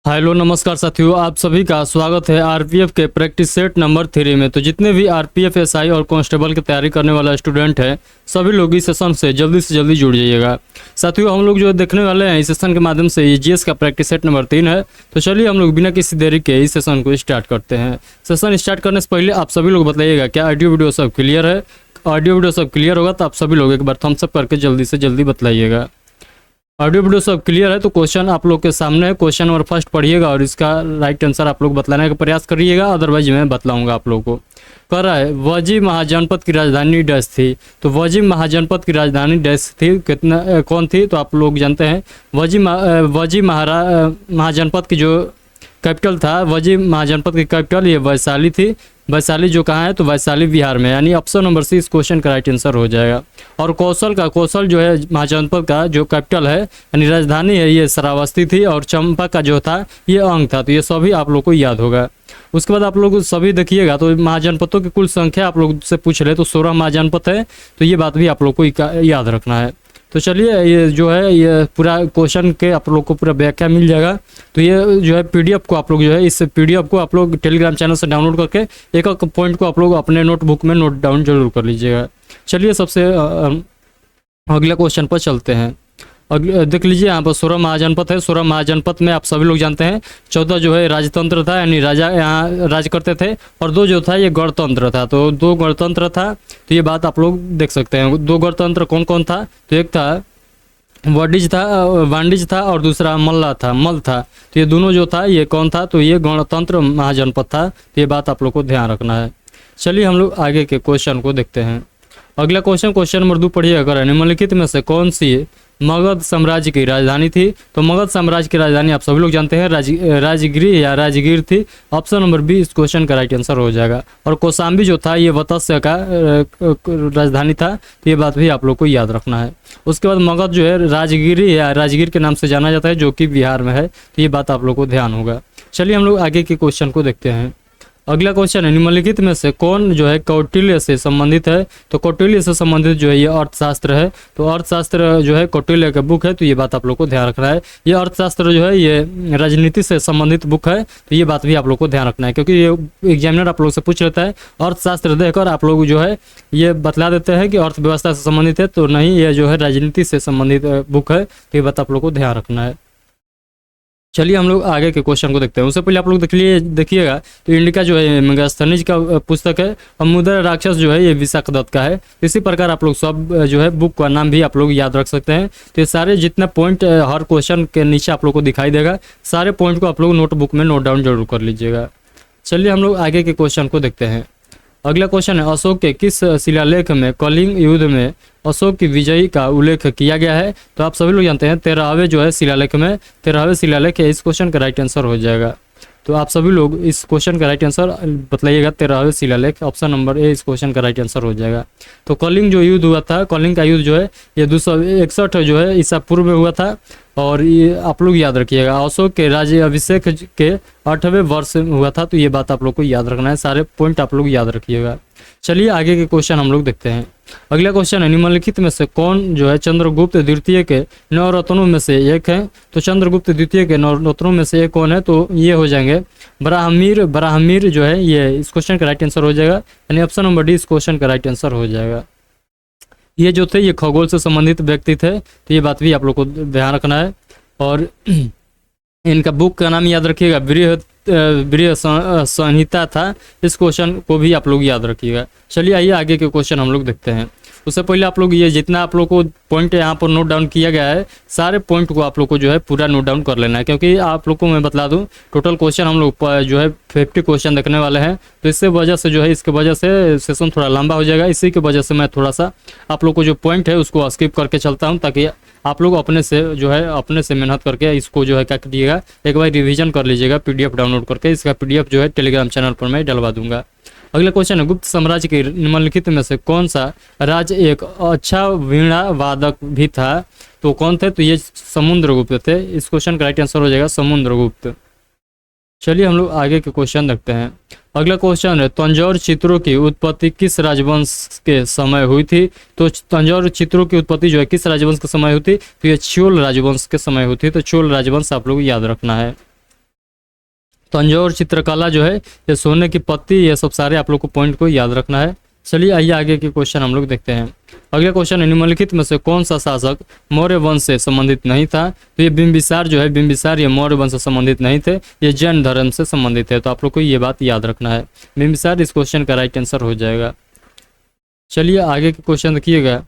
Hello नमस्कार साथियों, आप सभी का स्वागत है आरपीएफ के प्रैक्टिस सेट नंबर 3 में। तो जितने भी आरपीएफ एसआई और कांस्टेबल की तैयारी करने वाला स्टूडेंट है, सभी लोग इस सेशन से जल्दी जुड़ जाइएगा। साथियों, हम लोग जो देखने वाले हैं इस सेशन के माध्यम से ये जीएस का प्रैक्टिस सेट नंबर 3 है। तो चलिए हम लोग बिना किसी देरी के इस सेशन को स्टार्ट करते हैं। सेशन स्टार्ट करने से पहले आप सभी लोग बताइएगा क्या ऑडियो वीडियो सब क्लियर है। ऑडियो वीडियो सब क्लियर होगा तो आप सभी लोग एक बार थम्स अप करके जल्दी से जल्दी बताइएगा। ऑडियो वीडियो सब क्लियर है तो क्वेश्चन आप लोग के सामने है। क्वेश्चन नंबर फर्स्ट पढ़िएगा और इसका राइट आंसर आप लोग बतलाने का प्रयास करिएगा, अदरवाइज मैं बतलाऊंगा आप लोगों को। कह रहा है वजी महाजनपद की राजधानी डैश थी। तो वजी महाजनपद की राजधानी डैश थी, कितना कौन थी तो आप लोग जानते हैं। वजी महाजनपद की जो कैपिटल था, वजी महाजनपद की कैपिटल ये वैशाली थी। वैशाली जो कहाँ है तो वैशाली बिहार में, यानी ऑप्शन नंबर सी इस क्वेश्चन का राइट आंसर हो जाएगा। और कौशल जो है महाजनपद का जो कैपिटल है यानी राजधानी है ये श्रावस्ती थी। और चंपा का जो था ये अंग था। तो ये सभी आप लोग को याद होगा। उसके बाद आप लोग सभी देखिएगा तो महाजनपदों की कुल संख्या आप लोग से पूछ रहे तो 16 महाजनपद है। तो ये बात भी आप लोग को याद रखना है। तो चलिए ये जो है ये पूरा क्वेश्चन के आप लोग को पूरा व्याख्या मिल जाएगा। तो ये जो है पीडीएफ को आप लोग जो है इस पीडीएफ को आप लोग टेलीग्राम चैनल से डाउनलोड करके एक एक पॉइंट को आप लोग अपने नोटबुक में नोट डाउन जरूर कर लीजिएगा। चलिए सबसे अगले क्वेश्चन पर चलते हैं। अगले देख लीजिए यहाँ पर 16 महाजनपद है। 16 महाजनपद में आप सभी लोग जानते हैं 14 जो है राजतंत्र था, यानी राजा यहाँ राज करते थे, और 2 जो था ये गणतंत्र था। तो 2 गणतंत्र था। तो ये बात आप लोग देख सकते हैं। 2 गणतंत्र कौन कौन था तो एक था वाणिज्य था और दूसरा मल था। तो ये दोनों जो था ये कौन था तो ये गणतंत्र महाजनपद था। तो ये बात आप लोग को ध्यान रखना है। चलिए हम लोग आगे के क्वेश्चन को देखते हैं। अगला क्वेश्चन नंबर 2 पढ़िए। अगर निम्नलिखित में से कौन सी मगध साम्राज्य की राजधानी थी। तो मगध साम्राज्य की राजधानी आप सभी लोग जानते हैं राजगिरी या राजगीर थी। ऑप्शन नंबर बी इस क्वेश्चन का राइट आंसर हो जाएगा। और कौशाम्बी जो था ये वत्स्य का राजधानी था। तो ये बात भी आप लोग को याद रखना है। उसके बाद मगध जो है राजगिरी या राजगीर के नाम से जाना जाता है, जो कि बिहार में है। तो ये बात आप लोग को ध्यान होगा। चलिए हम लोग आगे के क्वेश्चन को देखते हैं। अगला क्वेश्चन है निम्नलिखित में से कौन जो है कौटिल्य से संबंधित है। तो कौटिल्य से संबंधित जो है ये अर्थशास्त्र है। तो अर्थशास्त्र जो है कौटिल्य का बुक है। तो ये बात आप लोग को ध्यान रखना है। ये अर्थशास्त्र जो है ये राजनीति से संबंधित बुक है। तो ये बात भी आप लोग को ध्यान रखना है, क्योंकि ये एग्जामिनर आप लोग से पूछ लेता है। अर्थशास्त्र देखकर आप लोग जो है ये बतला देते हैं कि अर्थव्यवस्था से संबंधित है, तो नहीं, ये जो है राजनीति से संबंधित बुक है। तो ये बात आप लोग को ध्यान रखना है। चलिए हम लोग आगे के क्वेश्चन को देखते हैं। उससे पहले आप लोग देखिएगा तो इंडिका जो है मेगास्थनीज का पुस्तक है, और मुद्रा राक्षस जो है ये विशाख दत्त का है। इसी प्रकार आप लोग सब जो है बुक का नाम भी आप लोग याद रख सकते हैं। तो ये सारे जितना पॉइंट हर क्वेश्चन के नीचे आप लोग को दिखाई देगा, सारे पॉइंट को आप लोग नोटबुक में नोट डाउन जरूर कर लीजिएगा। चलिए हम लोग आगे के क्वेश्चन को देखते हैं। अगला क्वेश्चन है अशोक के किस शिलालेख में कलिंग युद्ध में अशोक की विजयी का उल्लेख किया गया है। तो आप सभी लोग जानते हैं 13वें जो है शिलालेख में 13वें शिलालेख है। इस क्वेश्चन का राइट आंसर हो जाएगा। तो आप सभी लोग इस क्वेश्चन का राइट आंसर बतलाइएगा। 13वें शिलालेख ऑप्शन नंबर ए इस क्वेश्चन का राइट आंसर हो जाएगा। तो कलिंग जो युद्ध हुआ था, कलिंग का युद्ध जो है ये 261 जो है ईसा पूर्व में हुआ था। और ये आप लोग याद रखिएगा अशोक के राज्य अभिषेक के 8वें वर्ष में हुआ था। तो ये बात आप लोग को याद रखना है, सारे पॉइंट आप लोग याद रखिएगा। चलिए आगे के क्वेश्चन हम लोग देखते हैं। अगला क्वेश्चन है निम्नलिखित में से कौन जो है चंद्रगुप्त द्वितीय के 9 रत्नों में से एक है। तो चंद्रगुप्त द्वितीय के 9 रत्नों में से एक कौन है तो ये हो जाएंगे ब्राह्मीर जो है ये इस क्वेश्चन का राइट आंसर हो जाएगा, यानी ऑप्शन नंबर डी इस क्वेश्चन का राइट आंसर हो जाएगा। ये जो थे ये खगोल से संबंधित व्यक्ति थे। तो ये बात भी आप लोग को ध्यान रखना है। और इनका बुक का नाम याद रखिएगा, बृहद संहिता था। इस क्वेश्चन को भी आप लोग याद रखिएगा। चलिए आइए आगे के क्वेश्चन हम लोग देखते हैं। उससे पहले आप लोग ये जितना आप लोग को पॉइंट यहाँ पर नोट डाउन किया गया है, सारे पॉइंट को आप लोग को जो है पूरा नोट डाउन कर लेना है, क्योंकि आप लोग को मैं बता दूं टोटल क्वेश्चन हम लोग जो है 50 क्वेश्चन देखने वाले हैं। तो इसके वजह से जो है इसके वजह से सेशन थोड़ा लंबा हो जाएगा। इसी की वजह से मैं थोड़ा सा आप लोग को जो पॉइंट है उसको स्किप करके चलता हूँ, ताकि आप लोग अपने से मेहनत करके इसको जो है क्या करिएगा, एक बार रिवीजन कर लीजिएगा पीडीएफ डाउनलोड करके। इसका पीडीएफ जो है टेलीग्राम चैनल पर मैं डलवा दूंगा। अगला क्वेश्चन है गुप्त साम्राज्य के निम्नलिखित में से कौन सा राज्य एक अच्छा वीणा वादक भी था। तो कौन थे तो ये समुद्रगुप्त थे। इस क्वेश्चन का राइट आंसर हो जाएगा समुद्रगुप्त। चलिए हम लोग आगे के क्वेश्चन देखते हैं। अगला क्वेश्चन है तंजौर चित्रों की उत्पत्ति किस राजवंश के समय हुई थी। तो तंजौर चित्रों की उत्पत्ति जो है किस राजवंश के समय हुई थी तो ये चोल राजवंश के समय हुई थी। तो चोल राजवंश आप लोग याद रखना है। तंजौर चित्रकला जो है, ये सोने की पत्ती, ये सब सारे आप लोग को पॉइंट को याद रखना है। चलिए आइए आगे के क्वेश्चन हम लोग देखते हैं। अगला क्वेश्चन है, निम्नलिखित में से कौन सा शासक मौर्य वंश से संबंधित नहीं था? तो ये बिंबिसार जो है, बिंबिसार ये मौर्य वंश से संबंधित नहीं थे, ये जैन धर्म से संबंधित है। तो आप लोग को ये बात याद रखना है, बिंबिसार इस क्वेश्चन का राइट आंसर हो जाएगा। चलिए आगे के क्वेश्चन देखिएगा।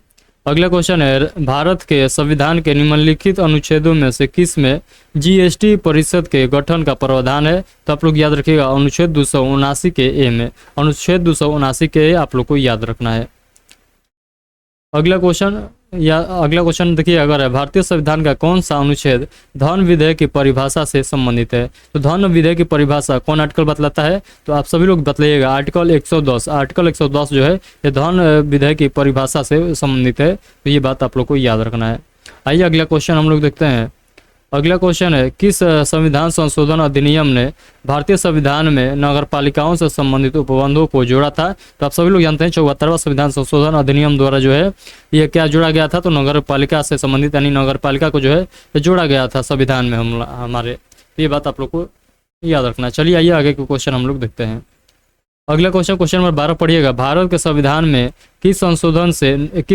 अगला क्वेश्चन है, भारत के संविधान के निम्नलिखित अनुच्छेदों में से किस में जीएसटी परिषद के गठन का प्रावधान है? तो आप लोग याद रखिएगा, अनुच्छेद 279 के ए में, अनुच्छेद 279 के ए आप लोग को याद रखना है। अगला क्वेश्चन देखिए, अगर है भारतीय संविधान का कौन सा अनुच्छेद धन विधेयक की परिभाषा से संबंधित है? तो धन विधेयक की परिभाषा कौन आर्टिकल बतलाता है? तो आप सभी लोग बतलाइएगा, आर्टिकल 110। आर्टिकल 110 जो है ये धन विधेयक की परिभाषा से संबंधित है। तो ये बात आप लोग को याद रखना है। आइए अगला क्वेश्चन हम लोग देखते हैं। अगला क्वेश्चन है, किस संविधान संशोधन अधिनियम ने भारतीय संविधान में नगरपालिकाओं से संबंधित उपबंधों को जोड़ा था? तो आप सभी लोग जानते हैं 74वां संविधान संशोधन अधिनियम द्वारा जो है ये क्या जोड़ा गया था? तो नगरपालिका से संबंधित यानी नगरपालिका को जो है जोड़ा गया था संविधान में हमारे। ये बात आप लोग को याद रखना। चलिए आइए आगे के क्वेश्चन हम लोग देखते हैं। अगला क्वेश्चन नंबर 12 पढ़िएगा। भारत के संविधान में किस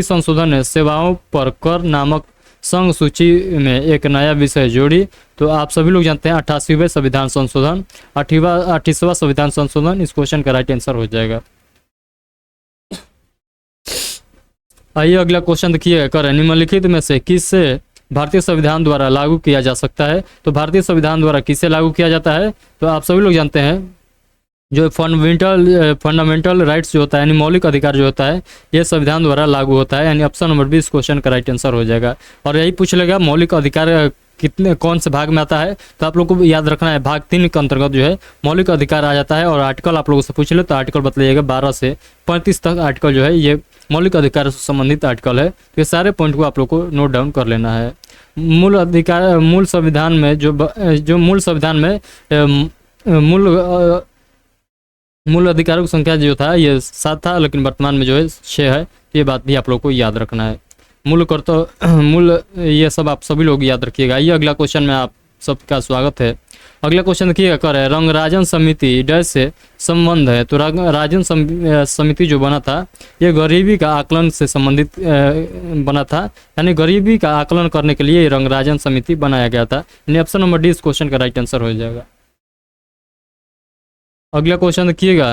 संशोधन ने सेवाओं पर कर नामक संघ सूची में एक नया विषय जोड़ी? तो आप सभी लोग जानते हैं 88वें संविधान संशोधन, 28वां संविधान संशोधन इस क्वेश्चन का राइट आंसर हो जाएगा। आइए अगला क्वेश्चन देखिए, कर निम्नलिखित में से किसे भारतीय संविधान द्वारा लागू किया जा सकता है? तो भारतीय संविधान द्वारा किसे लागू किया जाता है? तो आप सभी लोग जानते हैं जो फंडामेंटल राइट्स जो होता है यानी मौलिक अधिकार जो होता है ये संविधान द्वारा लागू होता है, यानी ऑप्शन नंबर 20 क्वेश्चन का राइट आंसर हो जाएगा। और यही पूछ लेगा मौलिक अधिकार कौन से भाग में आता है? तो आप लोग को याद रखना है भाग 3 के अंतर्गत जो है मौलिक अधिकार आ जाता है। और आर्टिकल आप लोगों से पूछ ले तो आर्टिकल बतलाइएगा 12 से 35 तक आर्टिकल जो है ये मौलिक अधिकार से संबंधित आर्टिकल है। तो ये सारे पॉइंट को आप लोग को नोट डाउन कर लेना है। मूल संविधान में मूल अधिकारों की संख्या जो था ये 7 था, लेकिन वर्तमान में जो है 6 है। ये बात भी आप लोग को याद रखना है। मूल ये सब आप सभी लोग याद रखिएगा। ये अगला क्वेश्चन में आप सबका स्वागत है। अगला क्वेश्चन देखिएगा, कर है रंगराजन समिति डैश से संबंध है? तो रंगराजन समिति जो बना था ये गरीबी का आकलन से संबंधित बना था, यानी गरीबी का आकलन करने के लिए रंगराजन समिति बनाया गया था। यानी ऑप्शन नंबर डी इस क्वेश्चन का राइट आंसर हो जाएगा। अगला क्वेश्चन देखिएगा।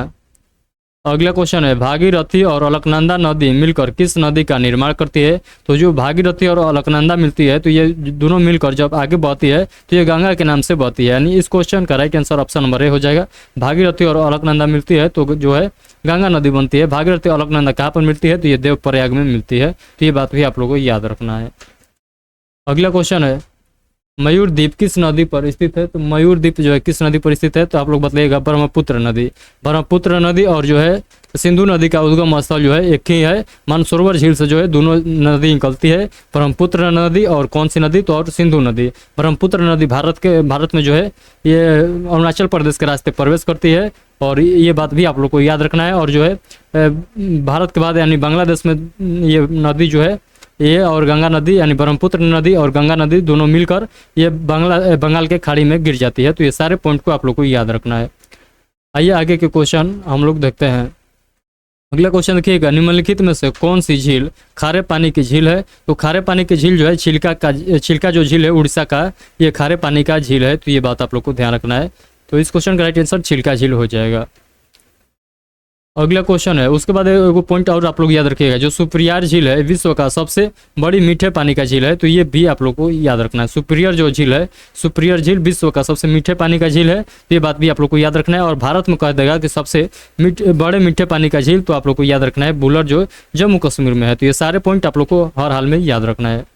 अगला क्वेश्चन है, भागीरथी और अलकनंदा नदी मिलकर किस नदी का निर्माण करती है? तो जो भागीरथी और अलकनंदा मिलती है तो ये दोनों मिलकर जब आगे बहती है तो ये गंगा के नाम से बहती है, यानी इस क्वेश्चन का right answer option number A हो जाएगा। भागीरथी और अलकनंदा मिलती है तो जो है गंगा नदी बनती है। भागीरथी और अलकनंदा कहाँ पर मिलती है? तो ये देवप्रयाग में मिलती है। तो ये बात भी आप लोगों को याद रखना है। अगला क्वेश्चन है, मयूर द्वीप किस नदी पर स्थित है? तो मयूर द्वीप जो है किस नदी पर स्थित है? तो आप लोग बताइएगा ब्रह्मपुत्र नदी। ब्रह्मपुत्र नदी और जो है सिंधु नदी का उद्गम स्थल जो है एक ही है। मानसरोवर झील से जो है दोनों नदी निकलती है, ब्रह्मपुत्र नदी और कौन सी नदी? तो और सिंधु नदी। ब्रह्मपुत्र नदी भारत में जो है ये अरुणाचल प्रदेश के रास्ते प्रवेश करती है, और ये बात भी आप लोग को याद रखना है। और जो है भारत के बाद यानी बांग्लादेश में ये नदी जो है ये और गंगा नदी यानी ब्रह्मपुत्र नदी और गंगा नदी दोनों मिलकर ये बंगाल के खाड़ी में गिर जाती है। तो ये सारे पॉइंट को आप लोग को याद रखना है। आइए आगे के क्वेश्चन हम लोग देखते हैं। अगला क्वेश्चन देखिएगा, निम्नलिखित में से कौन सी झील खारे पानी की झील है? तो खारे पानी की झील जो है चिल्का जो झील है उड़ीसा का, ये खारे पानी का झील है। तो ये बात आप लोग को ध्यान रखना है। तो इस क्वेश्चन का राइट आंसर चिल्का झील हो जाएगा। अगला क्वेश्चन है, उसके बाद एक पॉइंट और आप लोग याद रखिएगा, जो सुपरियार झील है विश्व का सबसे बड़ी मीठे पानी का झील है। तो ये भी आप लोग को याद रखना है। सुपरियर जो झील है, सुपरियर झील विश्व का सबसे मीठे पानी का झील है। तो ये बात भी आप लोग को याद रखना है। और भारत में कह देगा कि सबसे बड़े मीठे पानी का झील, तो आप लोग को याद रखना है बुलर जो जम्मू कश्मीर में है। तो ये सारे पॉइंट आप लोग को हर हाल में याद रखना है।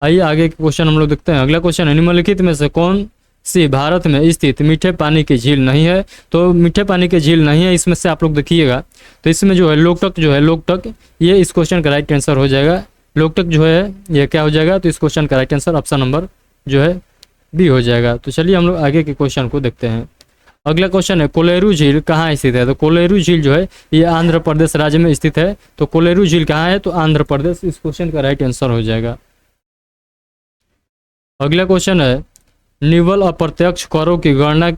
आइए आगे क्वेश्चन हम लोग देखते हैं। अगला क्वेश्चन है, निम्नलिखित में से कौन सी भारत में स्थित मीठे पानी की झील नहीं है? तो मीठे पानी की झील नहीं है इसमें से आप लोग देखिएगा। तो इसमें जो है लोकटक ये इस क्वेश्चन का राइट आंसर हो जाएगा। लोकटक जो है ये क्या हो जाएगा? तो इस क्वेश्चन का राइट आंसर ऑप्शन नंबर जो है बी हो जाएगा। तो चलिए हम लोग आगे के क्वेश्चन को देखते हैं। अगला क्वेश्चन है, कोलेरू झील कहाँ स्थित है? तो कोलेरू झील जो है ये आंध्र प्रदेश राज्य में स्थित है। तो कोलेरू झील कहाँ है? तो आंध्र प्रदेश इस क्वेश्चन का राइट आंसर हो जाएगा। अगला क्वेश्चन है, निव्वल अप्रत्यक्ष करों की गणना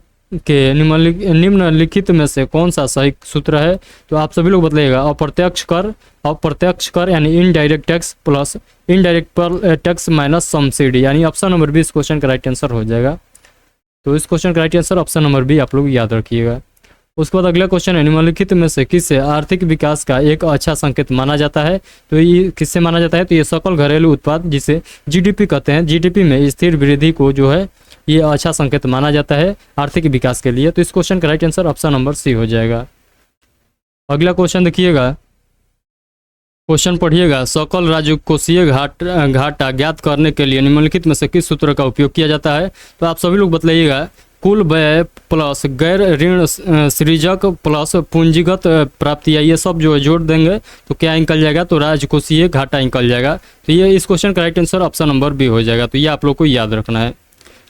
के निम्नलिखित में से कौन सा सही सूत्र है? तो आप सभी लोग बताइएगा। अप्रत्यक्ष कर यानी indirect tax plus indirect tax minus subsidy, यानी ऑप्शन नंबर बी इस क्वेश्चन का राइट आंसर हो जाएगा। तो इस क्वेश्चन का right answer option number B आप लोग याद रखिएगा। उसके बाद अगला क्वेश्चन है, निम्नलिखित में से किससे आर्थिक विकास का एक अच्छा संकेत माना जाता है? तो ये किससे माना जाता है? तो ये सकल घरेलू उत्पाद जिसे जीडीपी कहते हैं, जीडीपी में स्थिर वृद्धि को जो है ये अच्छा संकेत माना जाता है आर्थिक विकास के लिए। तो इस क्वेश्चन का right answer option number C हो जाएगा। अगला क्वेश्चन देखिएगा, क्वेश्चन पढ़िएगा। सकल राजकोषीय घाटा ज्ञात करने के लिए निम्नलिखित में से किस सूत्र का उपयोग किया जाता है? तो आप सभी लोग बताइएगा। कुल व्यय प्लस गैर ऋण सृजक प्लस पूंजीगत प्राप्तियाँ, ये सब जो है जोड़ देंगे तो क्या निकल जाएगा? तो राजकोषीय घाटा निकल जाएगा। तो ये इस क्वेश्चन का right answer option number B हो जाएगा। तो ये आप लोग को याद रखना है।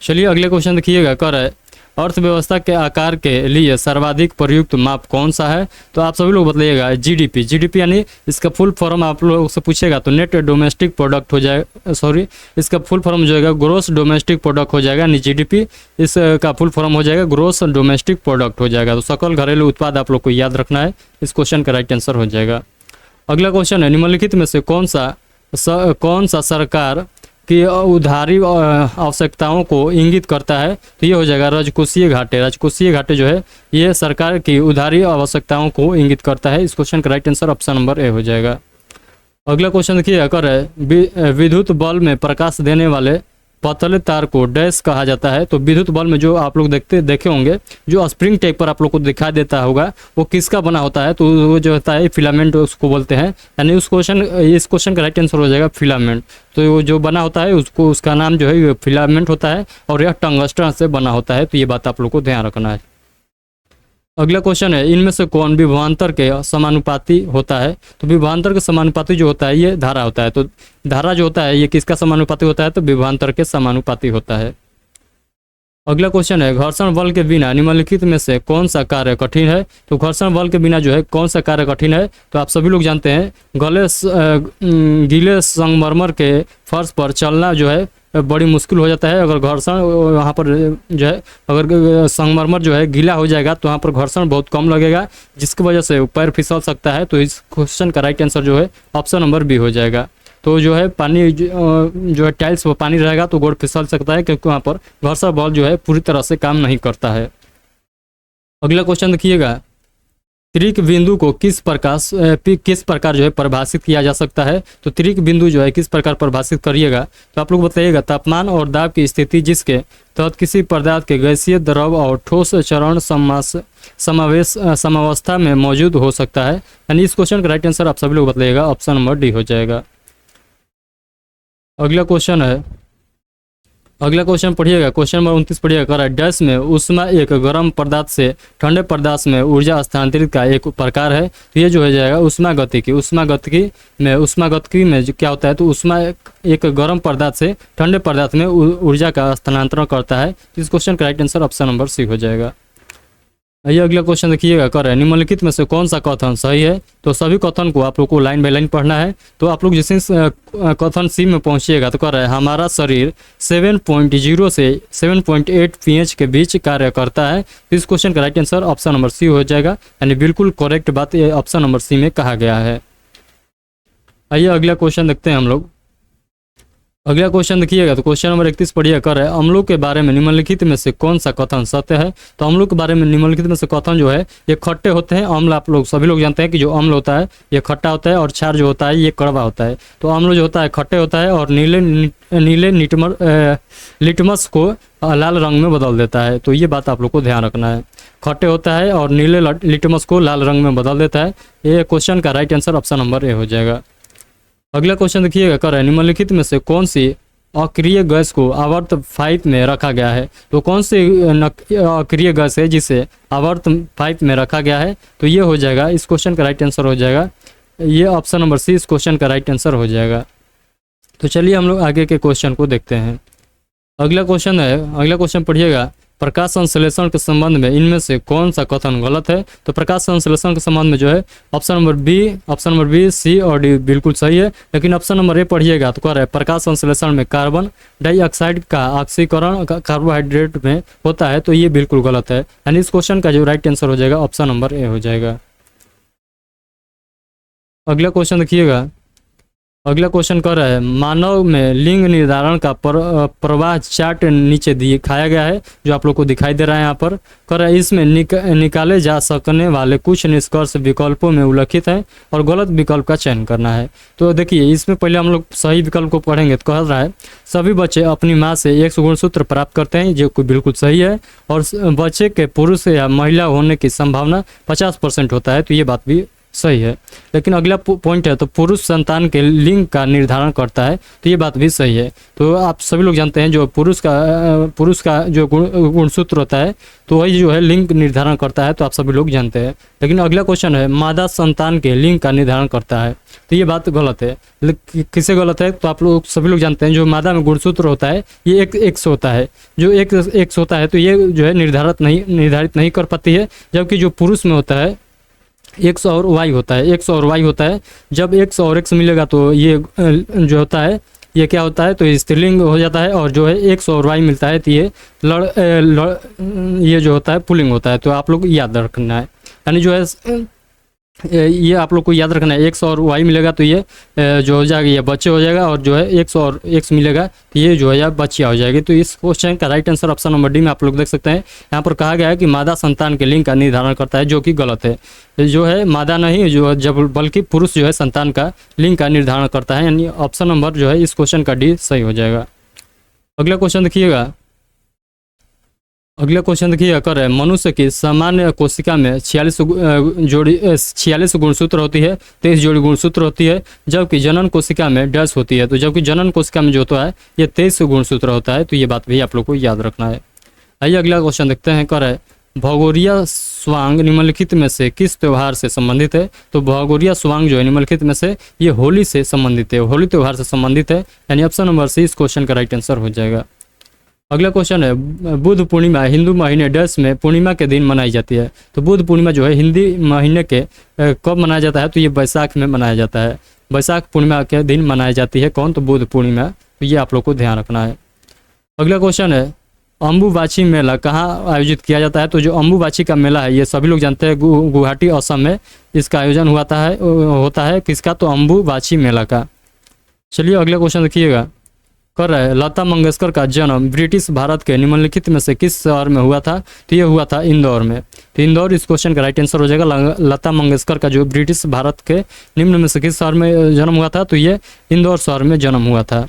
चलिए अगले क्वेश्चन देखिएगा, कर है अर्थव्यवस्था के आकार के लिए सर्वाधिक प्रयुक्त माप कौन सा है? तो आप सभी लोग बताइएगा। जीडीपी। जीडीपी यानी इसका फुल फॉर्म आप लोगों से पूछेगा तो नेट डोमेस्टिक प्रोडक्ट हो जाएगा, सॉरी इसका फुल फॉर्म जो है ग्रोस डोमेस्टिक प्रोडक्ट हो जाएगा, यानी जीडीपी इसका फुल फॉर्म हो जाएगा ग्रोस डोमेस्टिक प्रोडक्ट हो जाएगा। तो सकल घरेलू उत्पाद आप लोग को याद रखना है, इस क्वेश्चन का राइट आंसर हो जाएगा। अगला क्वेश्चन है, निम्नलिखित में से कौन सा सरकार की उधारी आवश्यकताओं को इंगित करता है? तो ये हो जाएगा राजकोषीय घाटे। राजकोषीय घाटे जो है ये सरकार की उधारी आवश्यकताओं को इंगित करता है। इस क्वेश्चन का right answer option number A हो जाएगा। अगला क्वेश्चन देखिए, अगर है विद्युत बल्ब में प्रकाश देने वाले पतले तार को डैश कहा जाता है? तो विद्युत बल्ब में जो आप लोग देखे होंगे जो स्प्रिंग टाइप पर आप लोग को दिखाई देता होगा वो किसका बना होता है? तो वो जो होता है फिलामेंट उसको बोलते हैं, यानी इस क्वेश्चन का राइट आंसर हो जाएगा फिलामेंट। तो वो जो बना होता है उसका नाम जो है फिलामेंट होता है और यह टंगस्टन से बना होता है। तो ये बात आप लोग को ध्यान रखना है। अगला क्वेश्चन है, इनमें से कौन विभवांतर के समानुपाती होता है? तो विभवांतर के समानुपाती जो होता है ये धारा होता है। तो धारा जो होता है ये किसका समानुपाती होता है? तो विभवांतर के समानुपाती होता है। अगला क्वेश्चन है, घर्षण बल के बिना निम्नलिखित में से कौन सा कार्य कठिन है? तो घर्षण बल के बिना जो है कौन सा कार्य कठिन है? तो आप सभी लोग जानते हैं गीले संगमरमर के फर्श पर चलना जो है बड़ी मुश्किल हो जाता है। अगर घर्षण वहाँ पर जो है अगर संगमरमर जो है गीला हो जाएगा तो वहाँ पर घर्षण बहुत कम लगेगा, जिसकी वजह से पैर फिसल सकता है। तो इस क्वेश्चन का राइट आंसर जो है ऑप्शन नंबर बी हो जाएगा। तो जो है पानी जो है टाइल्स वो पानी रहेगा तो गोड़ फिसल सकता है, क्योंकि वहाँ पर घर्षण बल जो है पूरी तरह से काम नहीं करता है। अगला क्वेश्चन देखिएगा, त्रिक बिंदु को किस प्रकार जो है परिभाषित किया जा सकता है? तो त्रिक बिंदु जो है किस प्रकार परिभाषित करिएगा? तो आप लोग बताइएगा। तापमान और दाब की स्थिति जिसके तहत किसी पदार्थ के गैसीय, द्रव और ठोस चरण समावस्था में मौजूद हो सकता है, यानी इस क्वेश्चन का राइट आंसर आप सभी लोग बताइएगा, ऑप्शन नंबर डी हो जाएगा। अगला क्वेश्चन पढ़िएगा, क्वेश्चन नंबर 29 पढ़िएगा। डैश में ऊष्मा एक गर्म पदार्थ से ठंडे पदार्थ में ऊर्जा स्थानांतरित का एक प्रकार है। तो ये जो हो जाएगा ऊष्मा गतिकी में क्या होता है? तो ऊष्मा एक गर्म पदार्थ से ठंडे पदार्थ में ऊर्जा का स्थानांतरण करता है। इस क्वेश्चन का right answer option number C हो जाएगा। आइए अगला क्वेश्चन देखिएगा, कर है निम्नलिखित में से कौन सा कथन सही है? तो सभी कथन को आप लोग को लाइन बाय लाइन पढ़ना है। तो आप लोग जिस कथन सी में पहुंचिएगा तो कर रहा है हमारा शरीर 7.0 से 7.8 pH के बीच कार्य करता है। तो इस क्वेश्चन का right answer option number C हो जाएगा, यानी बिल्कुल करेक्ट बात ऑप्शन नंबर सी में कहा गया है। आइए अगला क्वेश्चन देखते हैं हम लोग। अगला क्वेश्चन देखिएगा, तो क्वेश्चन नंबर 31 पढ़िए। कर है अम्लों के बारे में निम्नलिखित में से कौन सा कथन सत्य है? तो अम्लों के बारे में निम्नलिखित में से कथन जो है ये खट्टे होते हैं। अम्ल आप लोग सभी लोग जानते हैं कि जो अम्ल होता है ये खट्टा होता है और क्षार जो होता है ये कड़वा होता है। तो अम्ल जो होता है खट्टे होता है और नीले लिटमस को लाल रंग में बदल देता है। तो ये बात आप लोग को ध्यान रखना है, खट्टे होता है और नीले लिटमस को लाल रंग में बदल देता है। ये क्वेश्चन का right answer option number A हो जाएगा। अगला क्वेश्चन देखिएगा, कर है निम्नलिखित में से कौन सी अक्रिय गैस को आवर्त पाइप में रखा गया है? तो कौन सी अक्रिय गैस है जिसे आवर्त पाइप में रखा गया है? तो ये हो जाएगा, इस क्वेश्चन का राइट आंसर हो जाएगा ये ऑप्शन नंबर सी, इस क्वेश्चन का राइट आंसर हो जाएगा। तो चलिए हम लोग आगे के क्वेश्चन को देखते हैं। अगला क्वेश्चन पढ़िएगा, प्रकाश संश्लेषण के संबंध में इनमें से कौन सा कथन गलत है? तो प्रकाश संश्लेषण के संबंध में जो है ऑप्शन नंबर बी, सी और डी बिल्कुल सही है। लेकिन ऑप्शन नंबर ए पढ़िएगा तो कह रहा है प्रकाश संश्लेषण में कार्बन डाइऑक्साइड का ऑक्सीकरण कार्बोहाइड्रेट में होता है, तो ये बिल्कुल गलत है। यानी इस क्वेश्चन का जो राइट आंसर हो जाएगा ऑप्शन नंबर ए हो जाएगा। अगला क्वेश्चन देखिएगा। अगला क्वेश्चन कर रहा है मानव में लिंग निर्धारण का प्रवाह चार्ट नीचे दिखाया गया है, जो आप लोग को दिखाई दे रहा है यहाँ पर। कर रहा है इसमें निकाले जा सकने वाले कुछ निष्कर्ष विकल्पों में उल्लिखित हैं और गलत विकल्प का चयन करना है। तो देखिए इसमें पहले हम लोग सही विकल्प को पढ़ेंगे। तो कह रहा है सभी बच्चे अपनी माँ से एक गुणसूत्र प्राप्त करते हैं, जो कि बिल्कुल सही है। और बच्चे के पुरुष या महिला होने की संभावना 50% होता है, तो ये बात भी सही है। लेकिन अगला पॉइंट है तो पुरुष संतान के लिंग का निर्धारण करता है, तो ये बात भी सही है। तो आप सभी लोग जानते हैं जो पुरुष का जो गुणसूत्र होता है तो वही जो है लिंग निर्धारण करता है, तो आप सभी लोग जानते हैं। लेकिन अगला क्वेश्चन है मादा संतान के लिंग का निर्धारण करता है, तो ये बात गलत है। किसे गलत है? तो आप लोग सभी लोग जानते हैं जो मादा में गुणसूत्र होता है ये एक एक्स होता है, जो एक्स होता है तो ये जो है निर्धारित नहीं कर पाती है। जबकि जो पुरुष में होता है एक्स और वाई होता है, एक्स और वाई होता है। जब एक्स और एक्स मिलेगा तो ये जो होता है ये क्या होता है, तो स्त्रीलिंग हो जाता है। और जो है एक्स और वाई मिलता है तो ये ये जो होता है पुल्लिंग होता है। तो आप लोग याद रखना है, यानी जो है ये आप लोग को याद रखना है। एक्स और वाई मिलेगा तो ये जो हो जाएगा ये बच्चे हो जाएगा, और जो है एक्स और एक्स मिलेगा तो ये जो है या बच्चियाँ हो जाएगी। तो इस क्वेश्चन का right answer option number D में आप लोग देख सकते हैं। यहाँ पर कहा गया है कि मादा संतान के लिंग का निर्धारण करता है, जो कि गलत है। जो है मादा नहीं जो जब बल्कि पुरुष जो है संतान का लिंग का निर्धारण करता है, यानी ऑप्शन नंबर जो है इस क्वेश्चन का डी सही हो जाएगा। अगला क्वेश्चन देखिएगा। अगला क्वेश्चन देखिए कर है मनुष्य की सामान्य कोशिका में 46 गुणसूत्र होती है, 23 जोड़ी गुणसूत्र होती है। जबकि जनन कोशिका में डैश होती है, तो जबकि जनन कोशिका में जो होता है ये 23 गुणसूत्र होता है, तो ये बात भी आप लोग को याद रखना है। आइए अगला क्वेश्चन देखते हैं। कर है भगोरिया स्वांग निम्नलिखित में से किस त्यौहार से संबंधित है? तो भगोरिया स्वांग जो है निम्नलिखित में से ये होली से संबंधित है, होली त्यौहार से संबंधित है, यानी ऑप्शन नंबर सी इस क्वेश्चन का राइट आंसर हो जाएगा। अगला क्वेश्चन है बुद्ध पूर्णिमा हिंदू महीने डैश में पूर्णिमा के दिन मनाई जाती है। तो बुद्ध पूर्णिमा जो है हिंदी महीने के कब मनाया जाता है? तो ये बैसाख में मनाया जाता है, बैसाख पूर्णिमा के दिन मनाई जाती है। कौन? तो बुद्ध पूर्णिमा। तो ये आप लोग को ध्यान रखना है। अगला क्वेश्चन है अम्बुबाची मेला कहाँ आयोजित किया जाता है? तो जो अम्बुबाची का मेला है ये सभी लोग जानते हैं गुवाहाटी असम में इसका आयोजन होता है किसका? तो अम्बुबाची मेला का। चलिए अगला क्वेश्चन देखिएगा। कर रहा है लता मंगेशकर का जन्म ब्रिटिश भारत के निम्नलिखित में से किस शहर में हुआ था? तो ये हुआ था इंदौर में। तो इंदौर इस क्वेश्चन का राइट आंसर हो जाएगा। लता मंगेशकर का जो ब्रिटिश भारत के निम्न में से किस शहर में जन्म हुआ था? तो ये इंदौर शहर में जन्म हुआ था।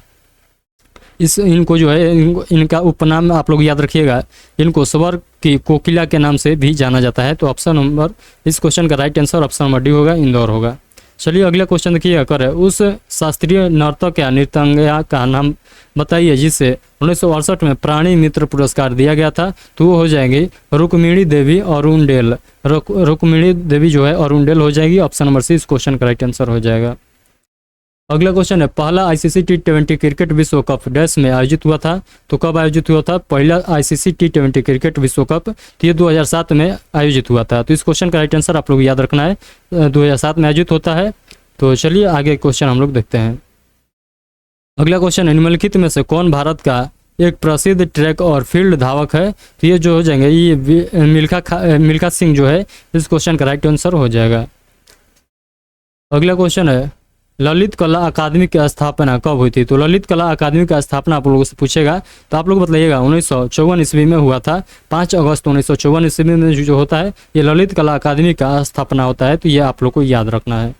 इनको जो है इनका उपनाम आप लोग याद रखिएगा, इनको स्वर्ग की कोकिला के नाम से भी जाना जाता है। तो ऑप्शन नंबर इस क्वेश्चन का right answer option number D होगा, इंदौर होगा। चलिए अगला क्वेश्चन देखिए। कर है उस शास्त्रीय नर्तक या नृत्यांगना का नाम बताइए जिसे 1968 में प्राणी मित्र पुरस्कार दिया गया था। तो वो हो जाएंगी रुक्मिणी देवी अरुणडेल। रुक्मिणी देवी जो है अरुणडेल हो जाएगी। ऑप्शन नंबर सी इस क्वेश्चन का राइट आंसर हो जाएगा। अगला क्वेश्चन है पहला आईसीसी टी20 क्रिकेट विश्व कप डैश में आयोजित हुआ था। तो कब आयोजित हुआ था पहला आईसीसी टी20 क्रिकेट विश्व कप? तो ये 2007 में आयोजित हुआ था। तो इस क्वेश्चन का राइट आंसर आप लोग याद रखना है, 2007 में आयोजित होता है। तो चलिए आगे क्वेश्चन हम लोग देखते हैं। अगला क्वेश्चन है निम्नलिखित में से कौन भारत का एक प्रसिद्ध ट्रैक और फील्ड धावक है? तो ये जो हो जाएंगे ये मिल्खा सिंह जो है इस क्वेश्चन का राइट आंसर हो जाएगा। अगला क्वेश्चन है ललित कला अकादमी की स्थापना कब हुई थी? तो ललित कला अकादमी का स्थापना आप लोगों से पूछेगा तो आप लोग बताइएगा 1954 ईस्वी में हुआ था। 5 अगस्त 1954 ईस्वी में जो होता है ये ललित कला अकादमी का स्थापना होता है। तो ये आप लोग को याद रखना है।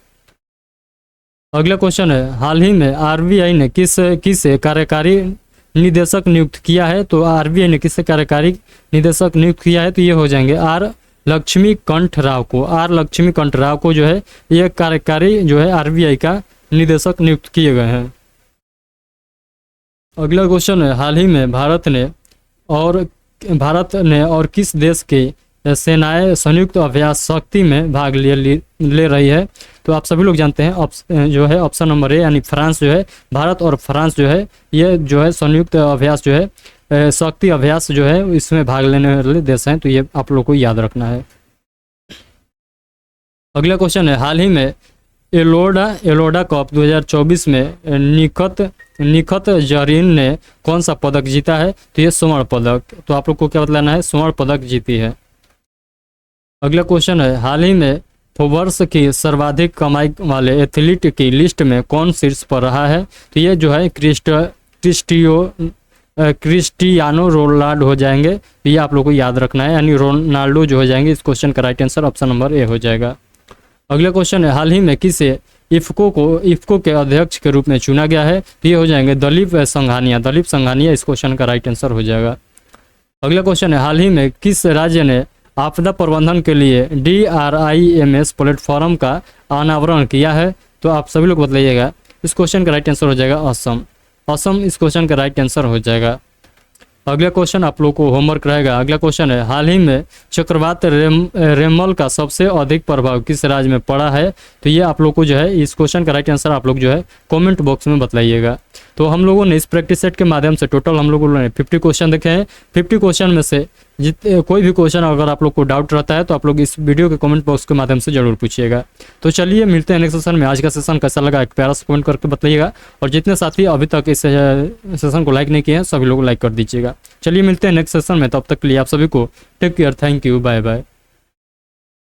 अगला क्वेश्चन है हाल ही में आरबीआई ने किस कार्यकारी निदेशक नियुक्त किया है? तो आरबीआई ने किस कार्यकारी निदेशक नियुक्त किया है? तो ये हो जाएंगे आर लक्ष्मीकांत राव को। आर लक्ष्मीकांत राव को जो है ये कार्यकारी जो है आरबीआई का निदेशक नियुक्त किए गए हैं। अगला क्वेश्चन है हाल ही में भारत ने और किस देश के सेनाएं संयुक्त अभ्यास शक्ति में भाग ले रही है? तो आप सभी लोग जानते हैं जो है ऑप्शन नंबर ए यानी फ्रांस जो है, भारत और फ्रांस जो है ये जो है संयुक्त अभ्यास जो है शक्ति अभ्यास जो है इसमें भाग लेने वाले देश हैं। तो ये आप लोग को याद रखना है। अगला क्वेश्चन है, हाल ही में एलोडा कप 2024 में निखत जरीन ने कौन सा पदक जीता है? तो ये स्वर्ण पदक। तो आप लोग को क्या बताना है? स्वर्ण पदक जीती है। अगला क्वेश्चन है, हाल ही में फोर्ब्स की सर्वाधिक कमाई वाले एथलीट की लिस्ट में कौन शीर्ष पर रहा है? तो ये जो है क्रिस्टियानो रोनाल्डो हो जाएंगे। तो ये आप लोग को याद रखना है, यानी रोनाल्डो जो हो जाएंगे। इस क्वेश्चन का right answer option number A हो जाएगा। अगला क्वेश्चन है, हाल ही में किसे इफ्को के अध्यक्ष के रूप में चुना गया है? तो ये हो जाएंगे दलीप संघानिया। इस क्वेश्चन का राइट आंसर हो जाएगा। अगला क्वेश्चन है, हाल ही में किस राज्य ने आपदा प्रबंधन के लिए DRIMS प्लेटफॉर्म का अनावरण किया है? तो आप सभी लोग बताइएगा। इस क्वेश्चन का राइट आंसर हो जाएगा असम। इस क्वेश्चन का राइट आंसर हो जाएगा। अगला क्वेश्चन आप लोग को होमवर्क रहेगा। अगला क्वेश्चन है, हाल ही में चक्रवात रेमल का सबसे अधिक प्रभाव किस राज्य में पड़ा है? तो ये आप लोग को जो है इस क्वेश्चन का राइट आंसर आप लोग जो है कमेंट बॉक्स में बताइएगा। तो हम लोगों ने इस प्रैक्टिस सेट के माध्यम से टोटल हम लोगों ने 50 क्वेश्चन देखे हैं। 50 क्वेश्चन में से कोई भी क्वेश्चन अगर आप लोग को डाउट रहता है तो आप लोग इस वीडियो के कमेंट बॉक्स के माध्यम से जरूर पूछिएगा। तो चलिए मिलते हैं नेक्स्ट सेशन में। आज का सेशन कैसा लगा एक प्यारा सा कमेंट करके बताइएगा, और जितने साथी अभी तक इस सेशन को लाइक नहीं किए हैं सभी लोग लाइक कर दीजिएगा। चलिए मिलते हैं नेक्स्ट सेशन में, तब तक के लिए आप सभी को take care, thank you, bye bye.